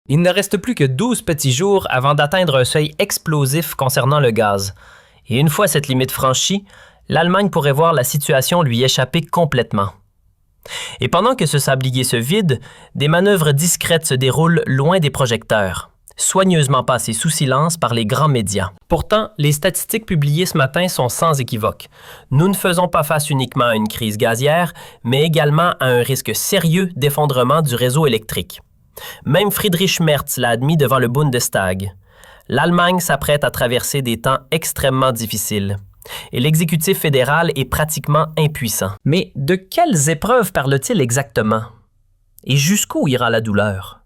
Il ne reste plus que 12 petits jours avant d'atteindre un seuil explosif concernant le gaz. Et une fois cette limite franchie, l'Allemagne pourrait voir la situation lui échapper complètement. Et pendant que ce sablier se vide, des manœuvres discrètes se déroulent loin des projecteurs, soigneusement passées sous silence par les grands médias. Pourtant, les statistiques publiées ce matin sont sans équivoque. Nous ne faisons pas face uniquement à une crise gazière, mais également à un risque sérieux d'effondrement du réseau électrique. Même Friedrich Merz l'a admis devant le Bundestag. L'Allemagne s'apprête à traverser des temps extrêmement difficiles. Et l'exécutif fédéral est pratiquement impuissant. Mais de quelles épreuves parle-t-il exactement? Et jusqu'où ira la douleur?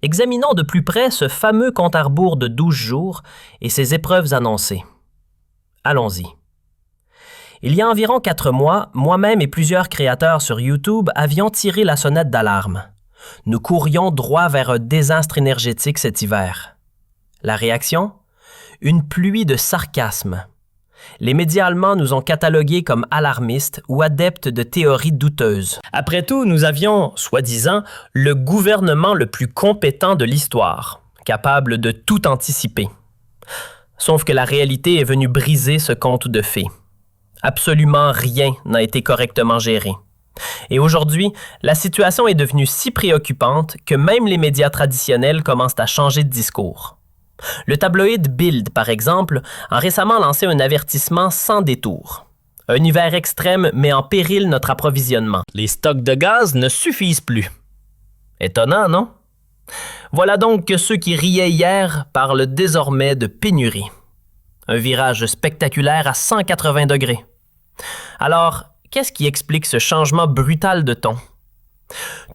Examinons de plus près ce fameux compte à rebours de 12 jours et ses épreuves annoncées. Allons-y. Il y a environ 4 mois, moi-même et plusieurs créateurs sur YouTube avions tiré la sonnette d'alarme. Nous courions droit vers un désastre énergétique cet hiver. La réaction? Une pluie de sarcasme. Les médias allemands nous ont catalogués comme alarmistes ou adeptes de théories douteuses. Après tout, nous avions, soi-disant, le gouvernement le plus compétent de l'histoire, capable de tout anticiper. Sauf que la réalité est venue briser ce conte de fées. Absolument rien n'a été correctement géré. Et aujourd'hui, la situation est devenue si préoccupante que même les médias traditionnels commencent à changer de discours. Le tabloïd Bild, par exemple, a récemment lancé un avertissement sans détour. Un hiver extrême met en péril notre approvisionnement. Les stocks de gaz ne suffisent plus. Étonnant, non? Voilà donc que ceux qui riaient hier parlent désormais de pénurie. Un virage spectaculaire à 180 degrés. Alors, qu'est-ce qui explique ce changement brutal de ton?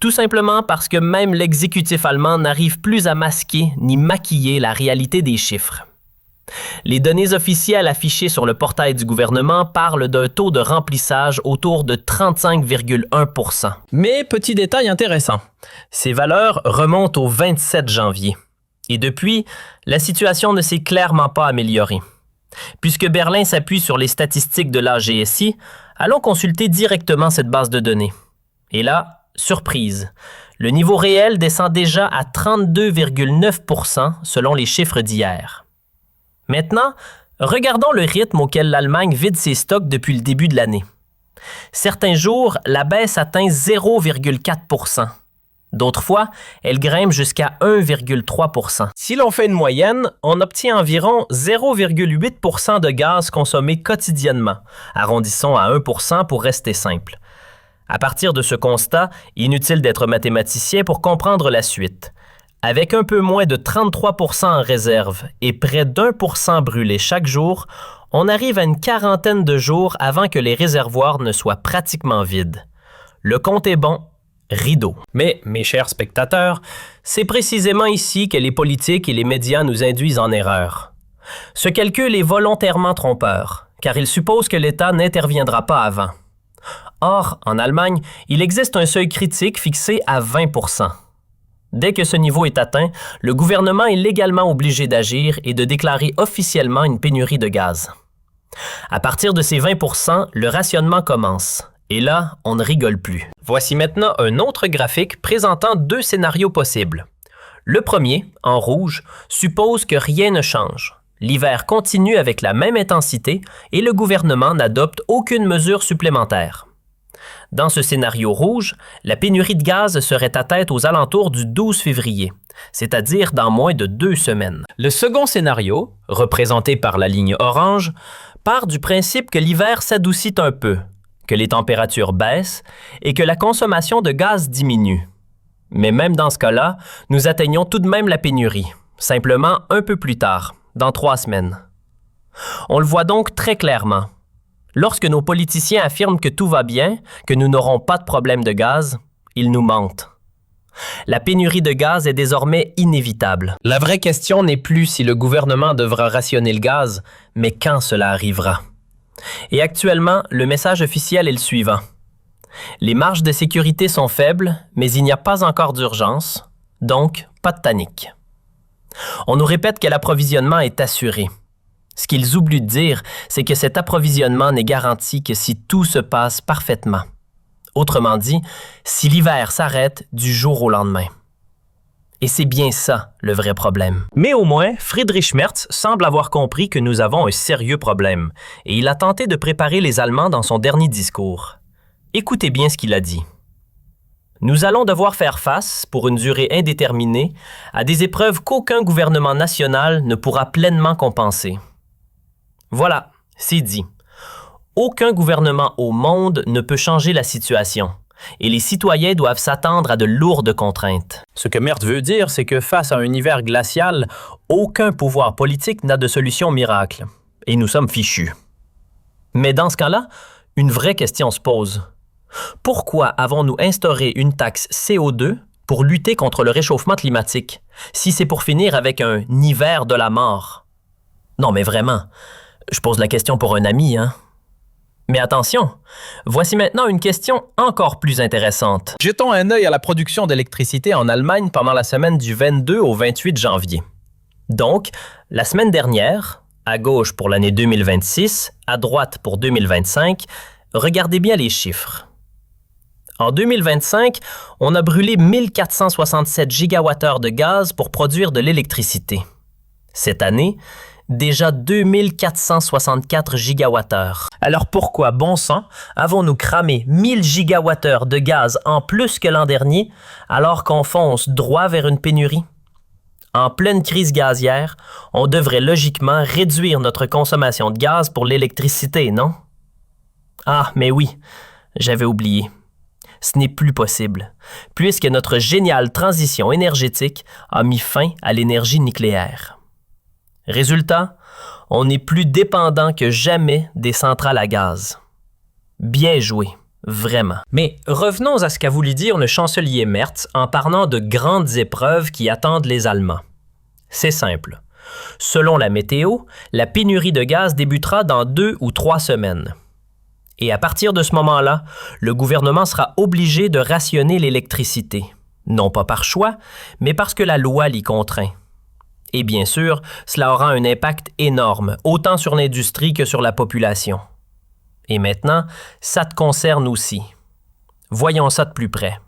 Tout simplement parce que même l'exécutif allemand n'arrive plus à masquer ni maquiller la réalité des chiffres. Les données officielles affichées sur le portail du gouvernement parlent d'un taux de remplissage autour de 35,1 %. Mais petit détail intéressant, ces valeurs remontent au 27 janvier. Et depuis, la situation ne s'est clairement pas améliorée. Puisque Berlin s'appuie sur les statistiques de l'AGSI, allons consulter directement cette base de données. Et là, surprise, le niveau réel descend déjà à 32,9 % selon les chiffres d'hier. Maintenant, regardons le rythme auquel l'Allemagne vide ses stocks depuis le début de l'année. Certains jours, la baisse atteint 0,4 %. D'autres fois, elle grimpe jusqu'à 1,3 %. Si l'on fait une moyenne, on obtient environ 0,8 % de gaz consommé quotidiennement. Arrondissons à 1 % pour rester simple. À partir de ce constat, inutile d'être mathématicien pour comprendre la suite. Avec un peu moins de 33 % en réserve et près d'1 % brûlé chaque jour, on arrive à une quarantaine de jours avant que les réservoirs ne soient pratiquement vides. Le compte est bon, rideau. Mais, mes chers spectateurs, c'est précisément ici que les politiques et les médias nous induisent en erreur. Ce calcul est volontairement trompeur, car il suppose que l'État n'interviendra pas avant. Or, en Allemagne, il existe un seuil critique fixé à 20 %. Dès que ce niveau est atteint, le gouvernement est légalement obligé d'agir et de déclarer officiellement une pénurie de gaz. À partir de ces 20 %, le rationnement commence. Et là, on ne rigole plus. Voici maintenant un autre graphique présentant 2 scénarios possibles. Le premier, en rouge, suppose que rien ne change. L'hiver continue avec la même intensité et le gouvernement n'adopte aucune mesure supplémentaire. Dans ce scénario rouge, la pénurie de gaz serait atteinte aux alentours du 12 février, c'est-à-dire dans moins de 2 semaines. Le second scénario, représenté par la ligne orange, part du principe que l'hiver s'adoucit un peu, que les températures baissent et que la consommation de gaz diminue. Mais même dans ce cas-là, nous atteignons tout de même la pénurie, simplement un peu plus tard, dans 3 semaines. On le voit donc très clairement. Lorsque nos politiciens affirment que tout va bien, que nous n'aurons pas de problème de gaz, ils nous mentent. La pénurie de gaz est désormais inévitable. La vraie question n'est plus si le gouvernement devra rationner le gaz, mais quand cela arrivera. Et actuellement, le message officiel est le suivant. Les marges de sécurité sont faibles, mais il n'y a pas encore d'urgence, donc pas de panique. On nous répète que l'approvisionnement est assuré. Ce qu'ils oublient de dire, c'est que cet approvisionnement n'est garanti que si tout se passe parfaitement. Autrement dit, si l'hiver s'arrête du jour au lendemain. Et c'est bien ça, le vrai problème. Mais au moins, Friedrich Merz semble avoir compris que nous avons un sérieux problème, et il a tenté de préparer les Allemands dans son dernier discours. Écoutez bien ce qu'il a dit. Nous allons devoir faire face, pour une durée indéterminée, à des épreuves qu'aucun gouvernement national ne pourra pleinement compenser. Voilà, c'est dit. Aucun gouvernement au monde ne peut changer la situation. Et les citoyens doivent s'attendre à de lourdes contraintes. Ce que Merz veut dire, c'est que face à un hiver glacial, aucun pouvoir politique n'a de solution miracle. Et nous sommes fichus. Mais dans ce cas-là, une vraie question se pose. Pourquoi avons-nous instauré une taxe CO2 pour lutter contre le réchauffement climatique, si c'est pour finir avec un hiver de la mort? Non, mais vraiment, je pose la question pour un ami, hein? Mais attention, voici maintenant une question encore plus intéressante. Jetons un œil à la production d'électricité en Allemagne pendant la semaine du 22 au 28 janvier. Donc, la semaine dernière, à gauche pour l'année 2026, à droite pour 2025, regardez bien les chiffres. En 2025, on a brûlé 1467 gigawattheures de gaz pour produire de l'électricité. Cette année, déjà 2464 gigawattheures. Alors pourquoi, bon sang, avons-nous cramé 1000 gigawattheures de gaz en plus que l'an dernier, alors qu'on fonce droit vers une pénurie? En pleine crise gazière, on devrait logiquement réduire notre consommation de gaz pour l'électricité, non? Ah, mais oui, j'avais oublié. Ce n'est plus possible, puisque notre géniale transition énergétique a mis fin à l'énergie nucléaire. Résultat, on est plus dépendant que jamais des centrales à gaz. Bien joué, vraiment. Mais revenons à ce qu'a voulu dire le chancelier Merz en parlant de grandes épreuves qui attendent les Allemands. C'est simple. Selon la météo, la pénurie de gaz débutera dans 2 ou 3 semaines. Et à partir de ce moment-là, le gouvernement sera obligé de rationner l'électricité. Non pas par choix, mais parce que la loi l'y contraint. Et bien sûr, cela aura un impact énorme, autant sur l'industrie que sur la population. Et maintenant, ça te concerne aussi. Voyons ça de plus près.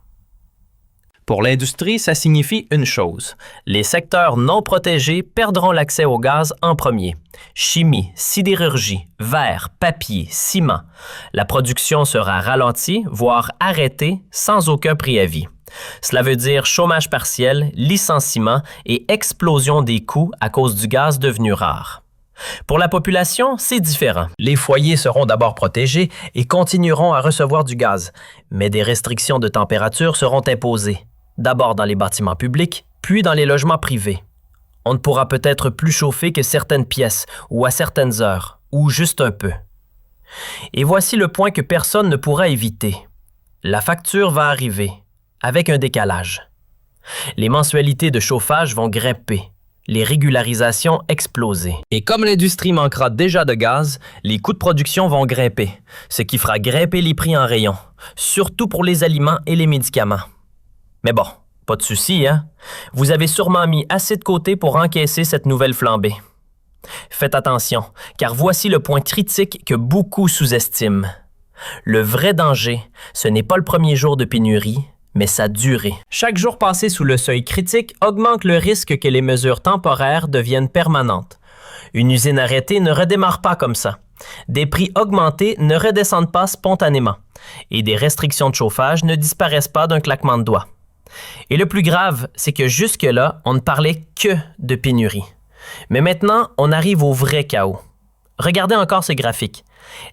Pour l'industrie, ça signifie une chose. Les secteurs non protégés perdront l'accès au gaz en premier. Chimie, sidérurgie, verre, papier, ciment. La production sera ralentie, voire arrêtée, sans aucun préavis. Cela veut dire chômage partiel, licenciement et explosion des coûts à cause du gaz devenu rare. Pour la population, c'est différent. Les foyers seront d'abord protégés et continueront à recevoir du gaz, mais des restrictions de température seront imposées, d'abord dans les bâtiments publics, puis dans les logements privés. On ne pourra peut-être plus chauffer que certaines pièces ou à certaines heures, ou juste un peu. Et voici le point que personne ne pourra éviter. La facture va arriver, avec un décalage. Les mensualités de chauffage vont grimper, les régularisations exploser. Et comme l'industrie manquera déjà de gaz, les coûts de production vont grimper, ce qui fera grimper les prix en rayon, surtout pour les aliments et les médicaments. Mais bon, pas de souci, hein? Vous avez sûrement mis assez de côté pour encaisser cette nouvelle flambée. Faites attention, car voici le point critique que beaucoup sous-estiment. Le vrai danger, ce n'est pas le premier jour de pénurie, mais sa durée. Chaque jour passé sous le seuil critique augmente le risque que les mesures temporaires deviennent permanentes. Une usine arrêtée ne redémarre pas comme ça. Des prix augmentés ne redescendent pas spontanément. Et des restrictions de chauffage ne disparaissent pas d'un claquement de doigts. Et le plus grave, c'est que jusque-là, on ne parlait que de pénurie. Mais maintenant, on arrive au vrai chaos. Regardez encore ce graphique.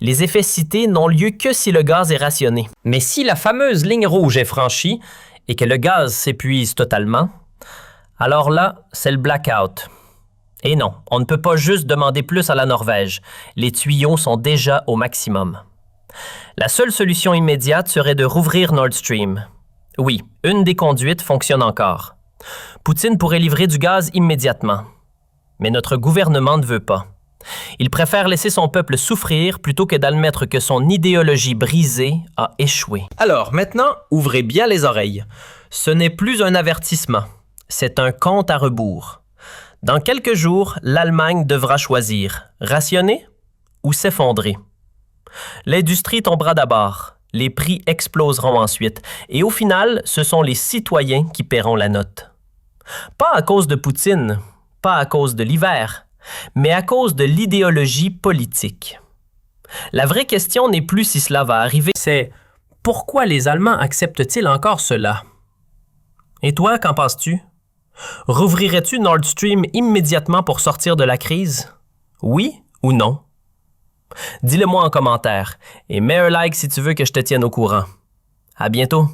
Les effets cités n'ont lieu que si le gaz est rationné. Mais si la fameuse ligne rouge est franchie et que le gaz s'épuise totalement, alors là, c'est le blackout. Et non, on ne peut pas juste demander plus à la Norvège. Les tuyaux sont déjà au maximum. La seule solution immédiate serait de rouvrir Nord Stream. Oui, une des conduites fonctionne encore. Poutine pourrait livrer du gaz immédiatement. Mais notre gouvernement ne veut pas. Il préfère laisser son peuple souffrir plutôt que d'admettre que son idéologie brisée a échoué. Alors maintenant, ouvrez bien les oreilles. Ce n'est plus un avertissement, c'est un compte à rebours. Dans quelques jours, l'Allemagne devra choisir rationner ou s'effondrer. L'industrie tombera d'abord, les prix exploseront ensuite, et au final, ce sont les citoyens qui paieront la note. Pas à cause de Poutine, pas à cause de l'hiver, mais à cause de l'idéologie politique. La vraie question n'est plus si cela va arriver, c'est pourquoi les Allemands acceptent-ils encore cela? Et toi, qu'en penses-tu? Rouvrirais-tu Nord Stream immédiatement pour sortir de la crise? Oui ou non? Dis-le moi en commentaire et mets un like si tu veux que je te tienne au courant. À bientôt!